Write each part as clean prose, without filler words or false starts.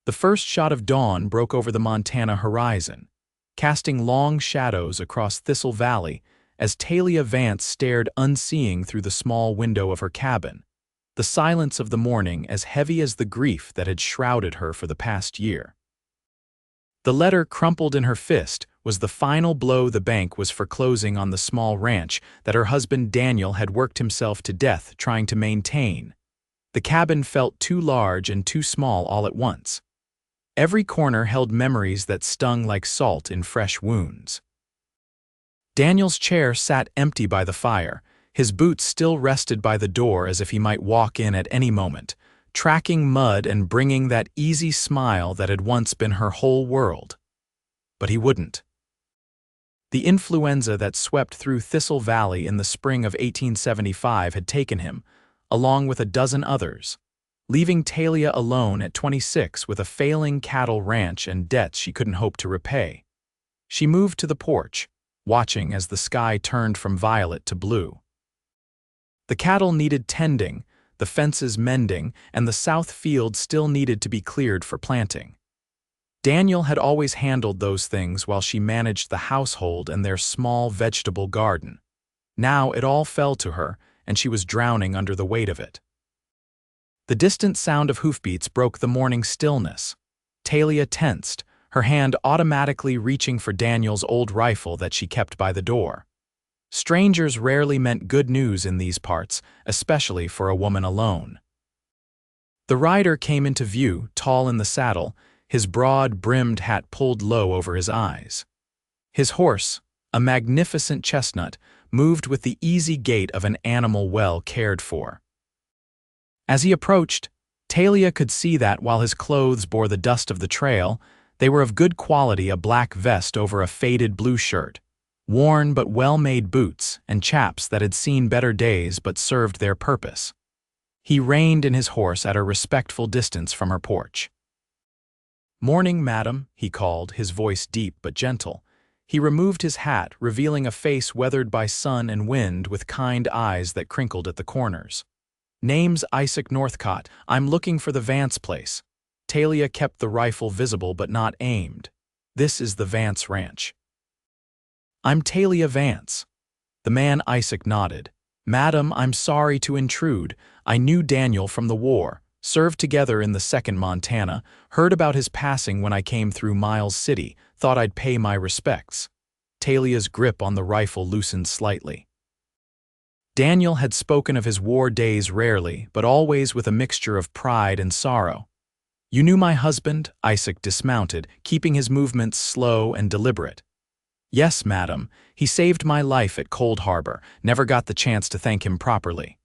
The first shot of dawn broke over the Montana horizon, casting long shadows across Thistle Valley as Talia Vance stared unseeing through the small window of her cabin, the silence of the morning as heavy as the grief that had shrouded her for the past year. The letter crumpled in her fist was the final blow the bank was foreclosing on the small ranch that her husband Daniel had worked himself to death trying to maintain. The cabin felt too large and too small all at once. Every corner held memories that stung like salt in fresh wounds. Daniel's chair sat empty by the fire, his boots still rested by the door as if he might walk in at any moment, tracking mud and bringing that easy smile that had once been her whole world. But he wouldn't. The influenza that swept through Thistle Valley in the spring of 1875 had taken him, along with a dozen others, leaving Talia alone at 26 with a failing cattle ranch and debts she couldn't hope to repay. She moved to the porch, watching as the sky turned from violet to blue. The cattle needed tending, the fences mending, and the south field still needed to be cleared for planting. Daniel had always handled those things while she managed the household and their small vegetable garden. Now it all fell to her, and she was drowning under the weight of it. The distant sound of hoofbeats broke the morning stillness. Talia tensed, her hand automatically reaching for Daniel's old rifle that she kept by the door. Strangers rarely meant good news in these parts, especially for a woman alone. The rider came into view, tall in the saddle, his broad-brimmed hat pulled low over his eyes. His horse, a magnificent chestnut, moved with the easy gait of an animal well cared for. As he approached, Talia could see that while his clothes bore the dust of the trail, they were of good quality, a black vest over a faded blue shirt, worn but well-made boots, and chaps that had seen better days but served their purpose. He reined in his horse at a respectful distance from her porch. "Morning, madam," he called, his voice deep but gentle. He removed his hat, revealing a face weathered by sun and wind with kind eyes that crinkled at the corners. "Name's Isaac Northcott. I'm looking for the Vance place." Talia kept the rifle visible but not aimed. "This is the Vance ranch." "I'm Talia Vance." The man Isaac nodded. "Madam, I'm sorry to intrude. I knew Daniel from the war, served together in the 2nd Montana, heard about his passing when I came through Miles City, thought I'd pay my respects." Talia's grip on the rifle loosened slightly. Daniel had spoken of his war days rarely, but always with a mixture of pride and sorrow. "You knew my husband?" Isaac dismounted, keeping his movements slow and deliberate. "Yes, madam. He saved my life at Cold Harbor. Never got the chance to thank him properly."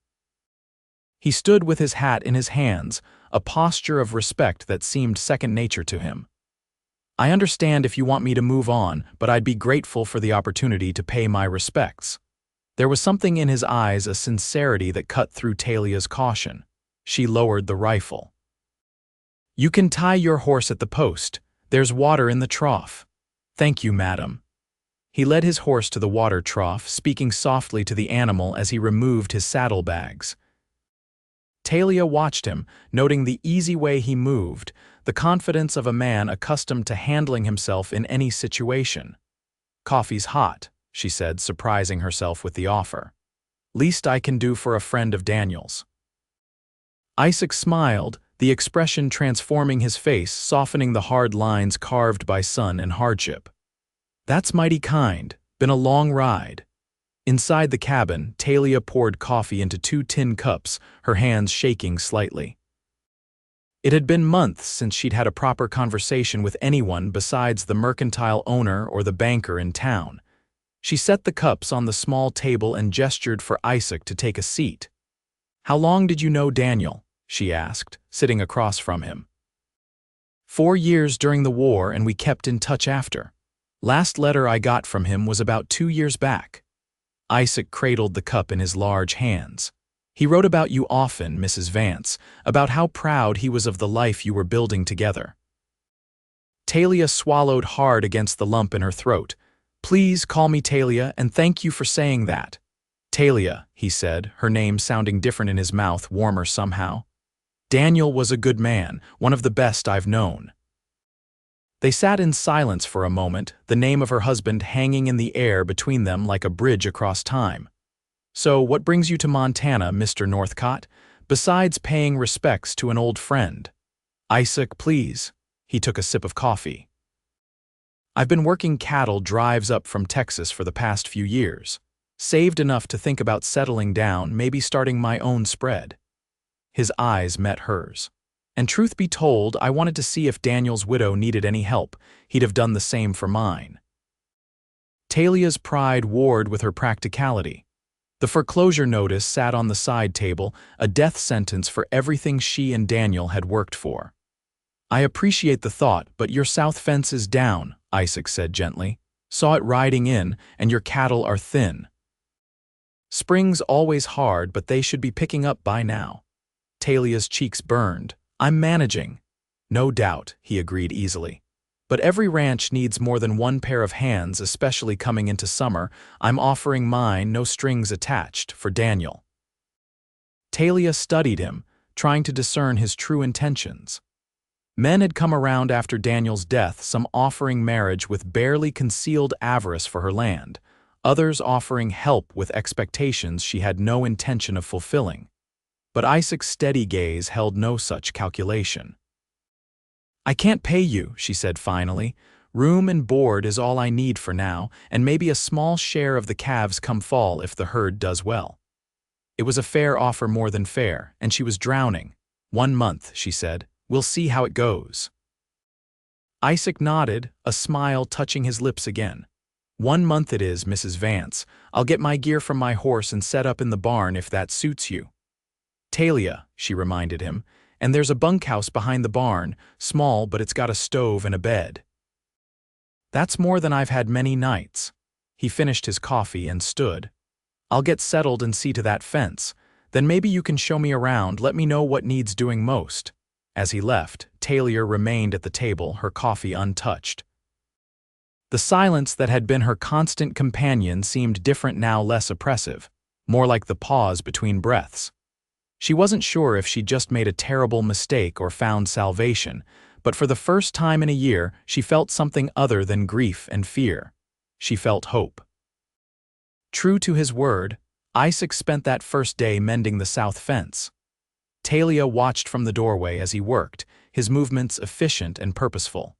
He stood with his hat in his hands, a posture of respect that seemed second nature to him. "I understand if you want me to move on, but I'd be grateful for the opportunity to pay my respects." There was something in his eyes, a sincerity that cut through Talia's caution. She lowered the rifle. "You can tie your horse at the post. There's water in the trough." "Thank you, madam." He led his horse to the water trough, speaking softly to the animal as he removed his saddlebags. Talia watched him, noting the easy way he moved, the confidence of a man accustomed to handling himself in any situation. "Coffee's hot," she said, surprising herself with the offer. "Least I can do for a friend of Daniel's." Isaac smiled, the expression transforming his face, softening the hard lines carved by sun and hardship. "That's mighty kind. Been a long ride." Inside the cabin, Talia poured coffee into 2 tin cups, her hands shaking slightly. It had been months since she'd had a proper conversation with anyone besides the mercantile owner or the banker in town. She set the cups on the small table and gestured for Isaac to take a seat. "How long did you know Daniel?" she asked, sitting across from him. 4 years during the war, and we kept in touch after. Last letter I got from him was about 2 years back." Isaac cradled the cup in his large hands. "He wrote about you often, Mrs. Vance, about how proud he was of the life you were building together." Talia swallowed hard against the lump in her throat. "Please call me Talia, and thank you for saying that." "Talia," he said, her name sounding different in his mouth, warmer somehow. Daniel was a good man, one of the best I've known. They sat in silence for a moment, the name of her husband hanging in the air between them like a bridge across time. So, what brings you to Montana, Mr. Northcott, besides paying respects to an old friend? Isaac, please. He took a sip of coffee. I've been working cattle drives up from Texas for the past few years. Saved enough to think about settling down, maybe starting my own spread. His eyes met hers. And truth be told, I wanted to see if Daniel's widow needed any help. He'd have done the same for mine. Talia's pride warred with her practicality. The foreclosure notice sat on the side table, a death sentence for everything she and Daniel had worked for. I appreciate the thought, but your south fence is down, Isaac said gently. Saw it riding in, and your cattle are thin. Spring's always hard, but they should be picking up by now. Talia's cheeks burned. I'm managing. No doubt, he agreed easily. But every ranch needs more than one pair of hands, especially coming into summer. I'm offering mine, no strings attached, for Daniel. Talia studied him, trying to discern his true intentions. Men had come around after Daniel's death, some offering marriage with barely concealed avarice for her land, others offering help with expectations she had no intention of fulfilling. But Isaac's steady gaze held no such calculation. I can't pay you, she said finally. Room and board is all I need for now, and maybe a small share of the calves come fall if the herd does well. It was a fair offer, more than fair, and she was drowning. 1 month, she said. We'll see how it goes. Isaac nodded, a smile touching his lips again. 1 month it is, Mrs. Vance. I'll get my gear from my horse and set up in the barn if that suits you. Talia, she reminded him, and there's a bunkhouse behind the barn, small but it's got a stove and a bed. That's more than I've had many nights. He finished his coffee and stood. I'll get settled and see to that fence. Then maybe you can show me around, let me know what needs doing most. As he left, Talia remained at the table, her coffee untouched. The silence that had been her constant companion seemed different now, less oppressive, more like the pause between breaths. She wasn't sure if she'd just made a terrible mistake or found salvation, but for the first time in a year, she felt something other than grief and fear. She felt hope. True to his word, Isaac spent that first day mending the south fence. Talia watched from the doorway as he worked, his movements efficient and purposeful.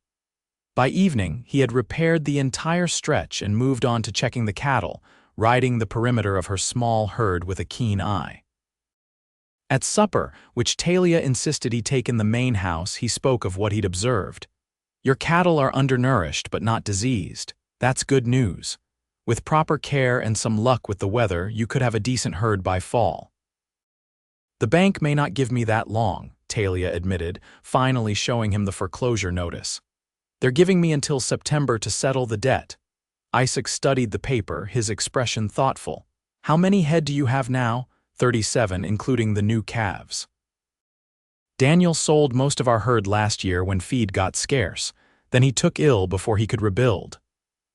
By evening, he had repaired the entire stretch and moved on to checking the cattle, riding the perimeter of her small herd with a keen eye. At supper, which Talia insisted he take in the main house, he spoke of what he'd observed. Your cattle are undernourished but not diseased. That's good news. With proper care and some luck with the weather, you could have a decent herd by fall. The bank may not give me that long, Talia admitted, finally showing him the foreclosure notice. They're giving me until September to settle the debt. Isaac studied the paper, his expression thoughtful. How many head do you have now? 37, including the new calves. Daniel sold most of our herd last year when feed got scarce. Then he took ill before he could rebuild.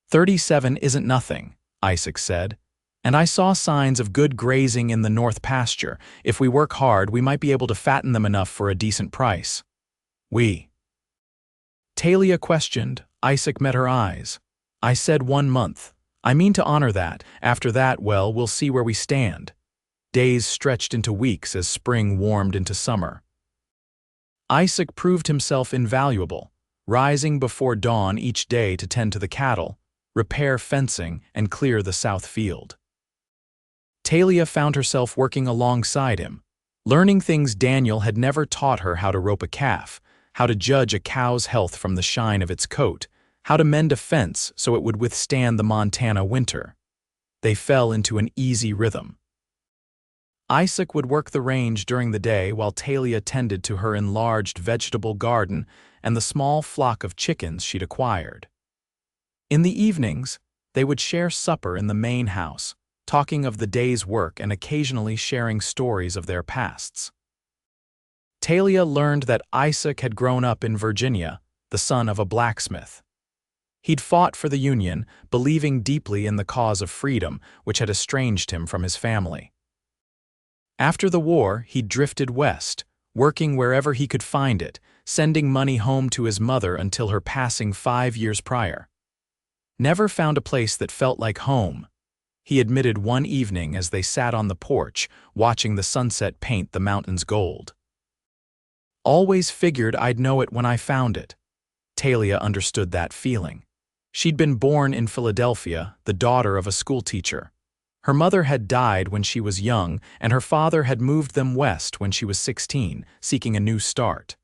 37 isn't nothing, Isaac said. And I saw signs of good grazing in the north pasture. If we work hard, we might be able to fatten them enough for a decent price. Talia questioned. Isaac met her eyes. I said 1 month. I mean to honor that. After that, well, we'll see where we stand. Days stretched into weeks as spring warmed into summer. Isaac proved himself invaluable, rising before dawn each day to tend to the cattle, repair fencing, and clear the south field. Talia found herself working alongside him, learning things Daniel had never taught her: how to rope a calf, how to judge a cow's health from the shine of its coat, how to mend a fence so it would withstand the Montana winter. They fell into an easy rhythm. Isaac would work the range during the day while Talia tended to her enlarged vegetable garden and the small flock of chickens she'd acquired. In the evenings, they would share supper in the main house, talking of the day's work and occasionally sharing stories of their pasts. Talia learned that Isaac had grown up in Virginia, the son of a blacksmith. He'd fought for the Union, believing deeply in the cause of freedom, which had estranged him from his family. After the war, he drifted west, working wherever he could find it, sending money home to his mother until her passing 5 years prior. Never found a place that felt like home, he admitted one evening as they sat on the porch, watching the sunset paint the mountains gold. Always figured I'd know it when I found it. Talia understood that feeling. She'd been born in Philadelphia, the daughter of a schoolteacher. Her mother had died when she was young, and her father had moved them west when she was 16, seeking a new start.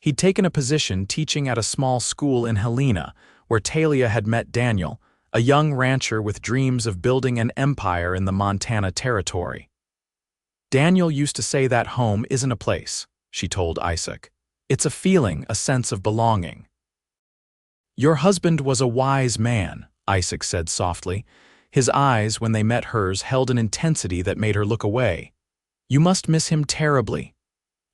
He'd taken a position teaching at a small school in Helena, where Talia had met Daniel, a young rancher with dreams of building an empire in the Montana Territory. Daniel used to say that home isn't a place, she told Isaac. It's a feeling, a sense of belonging. Your husband was a wise man, Isaac said softly. His eyes, when they met hers, held an intensity that made her look away. You must miss him terribly.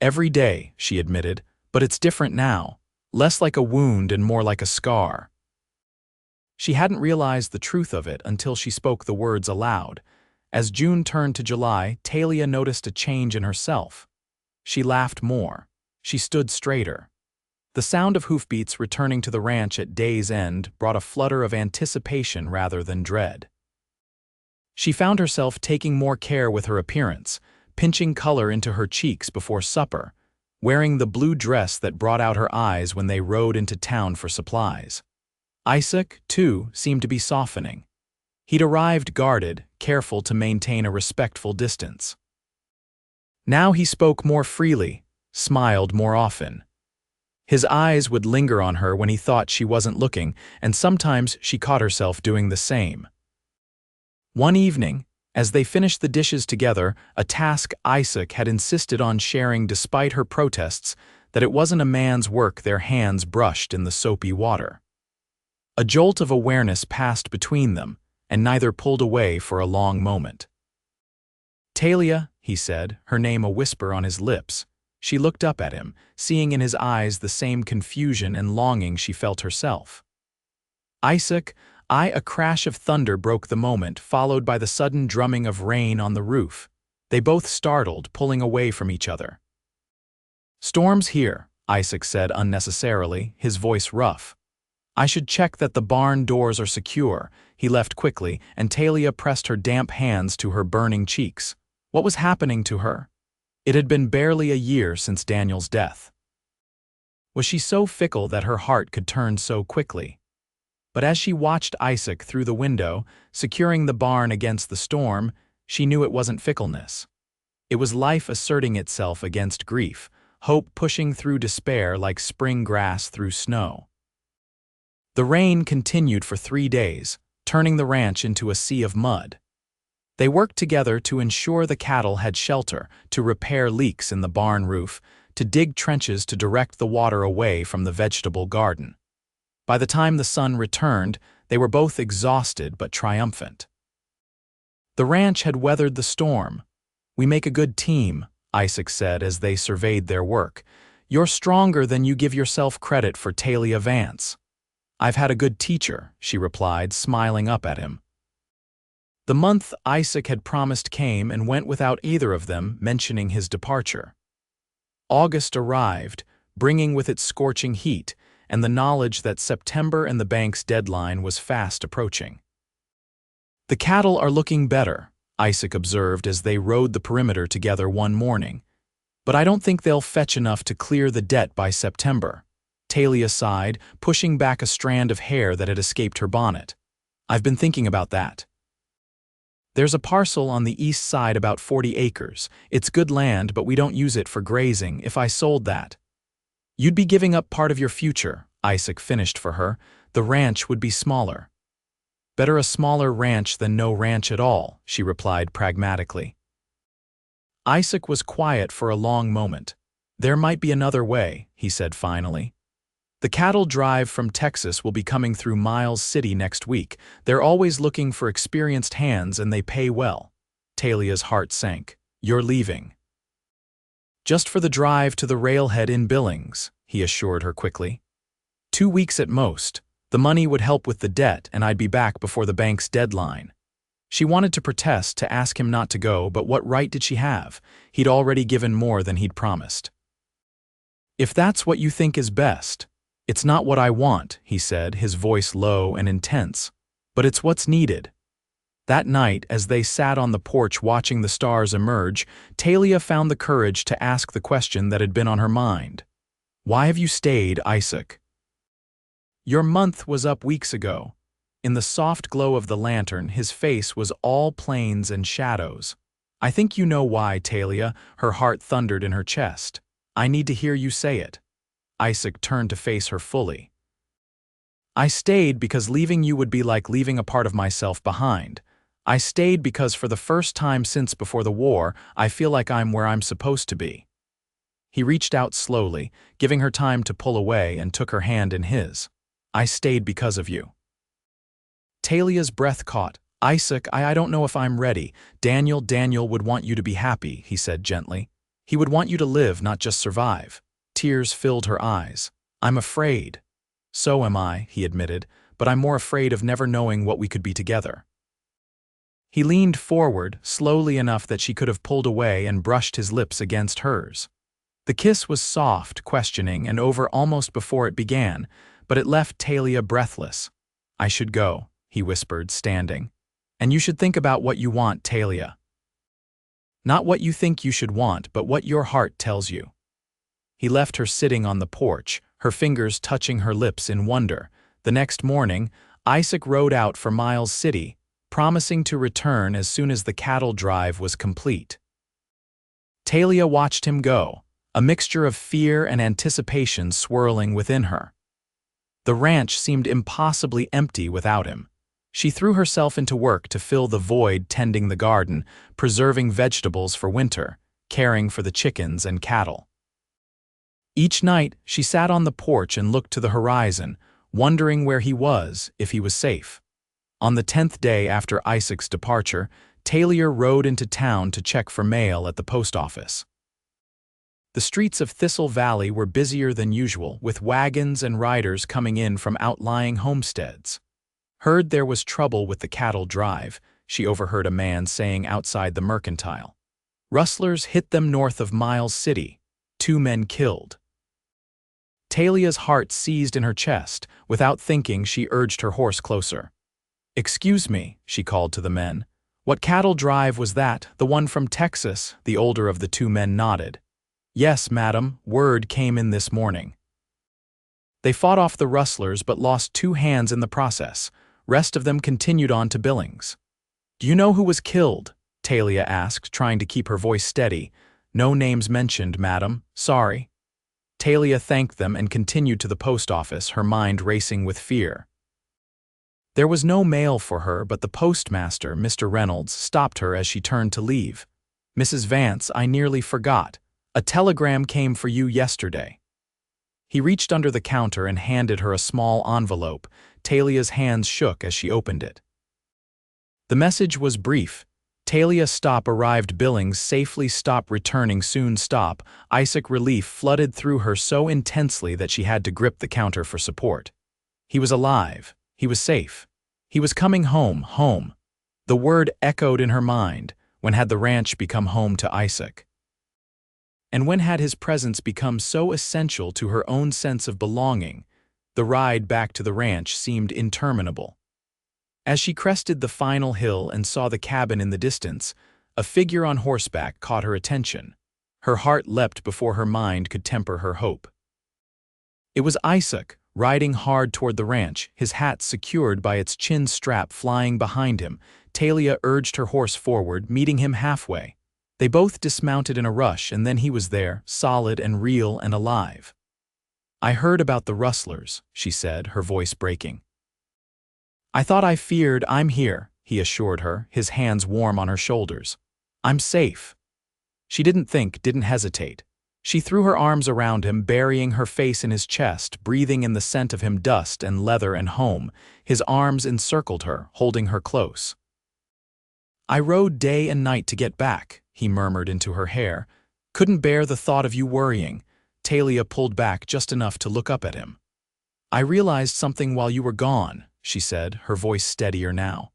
Every day, she admitted, but it's different now, less like a wound and more like a scar. She hadn't realized the truth of it until she spoke the words aloud. As June turned to July, Talia noticed a change in herself. She laughed more. She stood straighter. The sound of hoofbeats returning to the ranch at day's end brought a flutter of anticipation rather than dread. She found herself taking more care with her appearance, pinching color into her cheeks before supper, wearing the blue dress that brought out her eyes when they rode into town for supplies. Isaac, too, seemed to be softening. He'd arrived guarded, careful to maintain a respectful distance. Now he spoke more freely, smiled more often. His eyes would linger on her when he thought she wasn't looking, and sometimes she caught herself doing the same. One evening, as they finished the dishes together, a task Isaac had insisted on sharing despite her protests that it wasn't a man's work their hands brushed in the soapy water. A jolt of awareness passed between them, and neither pulled away for a long moment. Talia, he said, her name a whisper on his lips. She looked up at him, seeing in his eyes the same confusion and longing she felt herself. Isaac, a crash of thunder broke the moment, followed by the sudden drumming of rain on the roof. They both startled, pulling away from each other. Storm's here, Isaac said unnecessarily, his voice rough. I should check that the barn doors are secure. He left quickly, and Talia pressed her damp hands to her burning cheeks. What was happening to her? It had been barely a year since Daniel's death. Was she so fickle that her heart could turn so quickly? But as she watched Isaac through the window, securing the barn against the storm, she knew it wasn't fickleness. It was life asserting itself against grief, hope pushing through despair like spring grass through snow. The rain continued for 3 days, turning the ranch into a sea of mud. They worked together to ensure the cattle had shelter, to repair leaks in the barn roof, to dig trenches to direct the water away from the vegetable garden. By the time the sun returned, they were both exhausted but triumphant. The ranch had weathered the storm. We make a good team, Isaac said as they surveyed their work. You're stronger than you give yourself credit for, Talia Vance. I've had a good teacher, she replied, smiling up at him. The month Isaac had promised came and went without either of them mentioning his departure. August arrived, bringing with it scorching heat and the knowledge that September and the bank's deadline was fast approaching. The cattle are looking better, Isaac observed as they rode the perimeter together one morning. But I don't think they'll fetch enough to clear the debt by September. Talia sighed, pushing back a strand of hair that had escaped her bonnet. I've been thinking about that. There's a parcel on the east side about 40 acres. It's good land, but we don't use it for grazing. If I sold that, you'd be giving up part of your future, Isaac finished for her. The ranch would be smaller. Better a smaller ranch than no ranch at all, she replied pragmatically. Isaac was quiet for a long moment. There might be another way, he said finally. The cattle drive from Texas will be coming through Miles City next week. They're always looking for experienced hands and they pay well. Talia's heart sank. You're leaving. Just for the drive to the railhead in Billings, he assured her quickly. 2 weeks at most. The money would help with the debt and I'd be back before the bank's deadline. She wanted to protest, to ask him not to go, but what right did she have? He'd already given more than he'd promised. "If that's what you think is best." "It's not what I want," he said, his voice low and intense. "But it's what's needed." That night, as they sat on the porch watching the stars emerge, Talia found the courage to ask the question that had been on her mind. "Why have you stayed, Isaac?" "Your month was up weeks ago." In the soft glow of the lantern, his face was all plains and shadows. "I think you know why, Talia," her heart thundered in her chest. "I need to hear you say it." Isaac turned to face her fully. "I stayed because leaving you would be like leaving a part of myself behind. I stayed because for the first time since before the war, I feel like I'm where I'm supposed to be." He reached out slowly, giving her time to pull away, and took her hand in his. "I stayed because of you." Talia's breath caught. "Isaac, I don't know if I'm ready. Daniel would want you to be happy," he said gently. "He would want you to live, not just survive." Tears filled her eyes. "I'm afraid." "So am I," he admitted, "but I'm more afraid of never knowing what we could be together." He leaned forward, slowly enough that she could have pulled away, and brushed his lips against hers. The kiss was soft, questioning, and over almost before it began, but it left Talia breathless. "I should go," he whispered, standing. "And you should think about what you want, Talia. Not what you think you should want, but what your heart tells you." He left her sitting on the porch, her fingers touching her lips in wonder. The next morning, Isaac rode out for Miles City, promising to return as soon as the cattle drive was complete. Talia watched him go, a mixture of fear and anticipation swirling within her. The ranch seemed impossibly empty without him. She threw herself into work to fill the void, tending the garden, preserving vegetables for winter, caring for the chickens and cattle. Each night, she sat on the porch and looked to the horizon, wondering where he was, if he was safe. On the 10th day after Isaac's departure, Talia rode into town to check for mail at the post office. The streets of Thistle Valley were busier than usual, with wagons and riders coming in from outlying homesteads. "Heard there was trouble with the cattle drive," she overheard a man saying outside the mercantile. "Rustlers hit them north of Miles City. 2 men killed." Talia's heart seized in her chest. Without thinking, she urged her horse closer. "Excuse me," she called to the men. "What cattle drive was that? The one from Texas?" The older of the 2 men nodded. "Yes, madam, word came in this morning." They fought off the rustlers but lost 2 hands in the process. Rest of them continued on to Billings. "Do you know who was killed?" Talia asked, trying to keep her voice steady. "No names mentioned, madam. Sorry." Talia thanked them and continued to the post office, her mind racing with fear. There was no mail for her, but the postmaster, Mr. Reynolds, stopped her as she turned to leave. "Mrs. Vance, I nearly forgot. A telegram came for you yesterday." He reached under the counter and handed her a small envelope. Talia's hands shook as she opened it. The message was brief. "Talia stop arrived Billings safely stop returning soon stop." Isaac relief flooded through her so intensely that she had to grip the counter for support. He was alive. He was safe. He was coming home, home. The word echoed in her mind. When had the ranch become home to Isaac? And when had his presence become so essential to her own sense of belonging? The ride back to the ranch seemed interminable. As she crested the final hill and saw the cabin in the distance, a figure on horseback caught her attention. Her heart leapt before her mind could temper her hope. It was Isaac, riding hard toward the ranch, his hat secured by its chin strap flying behind him. Talia urged her horse forward, meeting him halfway. They both dismounted in a rush, and then he was there, solid and real and alive. "I heard about the rustlers," she said, her voice breaking. "I thought I feared. I'm here," he assured her, his hands warm on her shoulders. "I'm safe." She didn't think, didn't hesitate. She threw her arms around him, burying her face in his chest, breathing in the scent of him, dust and leather and home. His arms encircled her, holding her close. "I rode day and night to get back," he murmured into her hair. "Couldn't bear the thought of you worrying." Talia pulled back just enough to look up at him. "I realized something while you were gone," she said, her voice steadier now.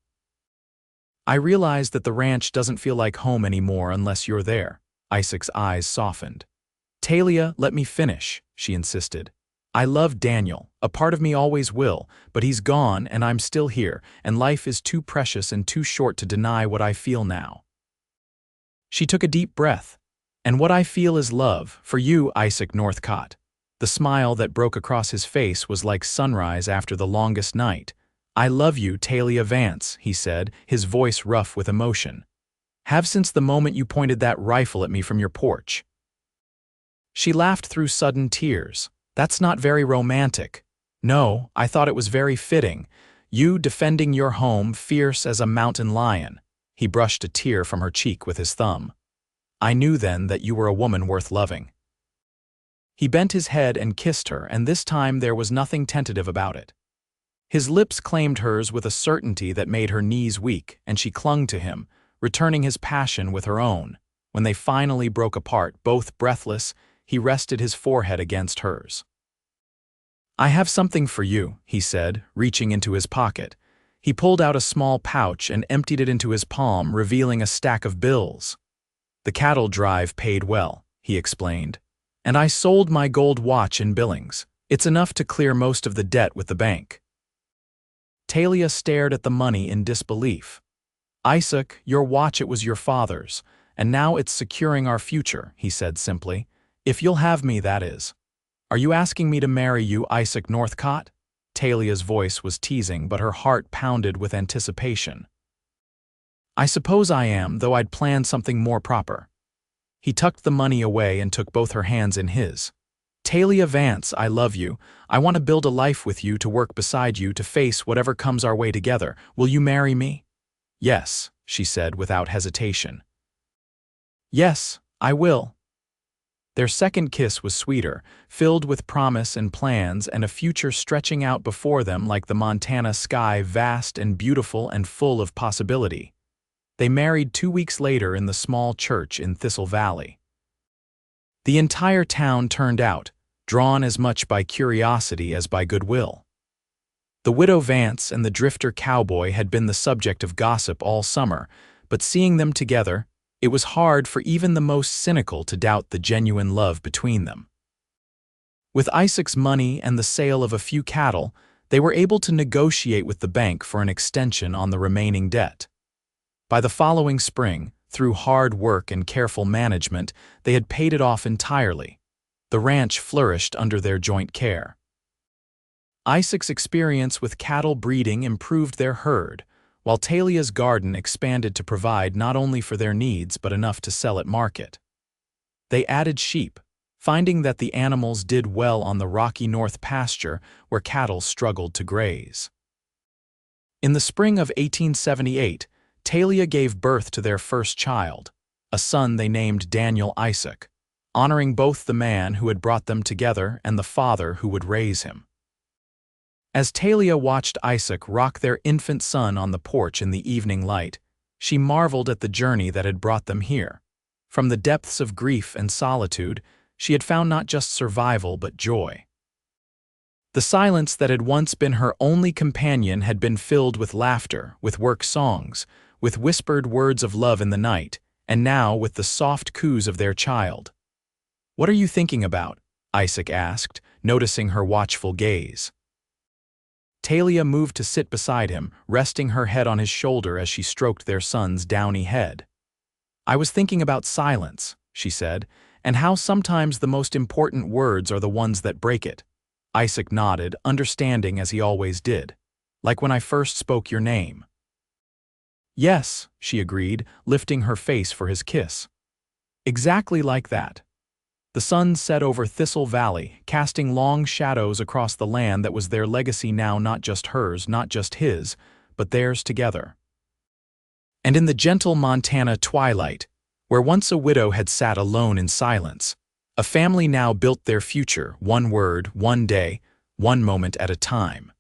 I realize that the ranch doesn't feel like home anymore unless you're there. Isaac's eyes softened. Talia, let me finish, she insisted. I love Daniel, a part of me always will, but he's gone and I'm still here, and life is too precious and too short to deny what I feel now. She took a deep breath. And what I feel is love, for you, Isaac Northcott. The smile that broke across his face was like sunrise after the longest night. I love you, Talia Vance, he said, his voice rough with emotion. Have since the moment you pointed that rifle at me from your porch. She laughed through sudden tears. That's not very romantic. No, I thought it was very fitting. You defending your home fierce as a mountain lion. He brushed a tear from her cheek with his thumb. I knew then that you were a woman worth loving. He bent his head and kissed her, and this time there was nothing tentative about it. His lips claimed hers with a certainty that made her knees weak, and she clung to him, returning his passion with her own. When they finally broke apart, both breathless, he rested his forehead against hers. I have something for you, he said, reaching into his pocket. He pulled out a small pouch and emptied it into his palm, revealing a stack of bills. The cattle drive paid well, he explained. And I sold my gold watch in Billings. It's enough to clear most of the debt with the bank. Talia stared at the money in disbelief. Isaac, your watch, it was your father's, and now it's securing our future, he said simply. If you'll have me, that is. Are you asking me to marry you, Isaac Northcott? Talia's voice was teasing, but her heart pounded with anticipation. I suppose I am, though I'd planned something more proper. He tucked the money away and took both her hands in his. Talia Vance, I love you. I want to build a life with you, to work beside you, to face whatever comes our way together. Will you marry me? Yes, she said without hesitation. Yes, I will. Their second kiss was sweeter, filled with promise and plans and a future stretching out before them like the Montana sky, vast and beautiful and full of possibility. They married 2 weeks later in the small church in Thistle Valley. The entire town turned out, drawn as much by curiosity as by goodwill. The widow Vance and the drifter Cowboy had been the subject of gossip all summer, but seeing them together, it was hard for even the most cynical to doubt the genuine love between them. With Isaac's money and the sale of a few cattle, they were able to negotiate with the bank for an extension on the remaining debt. By the following spring, through hard work and careful management, they had paid it off entirely. The ranch flourished under their joint care. Isaac's experience with cattle breeding improved their herd, while Talia's garden expanded to provide not only for their needs but enough to sell at market. They added sheep, finding that the animals did well on the rocky north pasture where cattle struggled to graze. In the spring of 1878, Talia gave birth to their first child, a son they named Daniel Isaac, honoring both the man who had brought them together and the father who would raise him. As Talia watched Isaac rock their infant son on the porch in the evening light, she marveled at the journey that had brought them here. From the depths of grief and solitude, she had found not just survival but joy. The silence that had once been her only companion had been filled with laughter, with work songs, with whispered words of love in the night, and now with the soft coos of their child. What are you thinking about? Isaac asked, noticing her watchful gaze. Talia moved to sit beside him, resting her head on his shoulder as she stroked their son's downy head. I was thinking about silence, she said, and how sometimes the most important words are the ones that break it. Isaac nodded, understanding as he always did. Like when I first spoke your name. Yes, she agreed, lifting her face for his kiss. Exactly like that. The sun set over Thistle Valley, casting long shadows across the land that was their legacy now, not just hers, not just his, but theirs together. And in the gentle Montana twilight, where once a widow had sat alone in silence, a family now built their future, one word, one day, one moment at a time.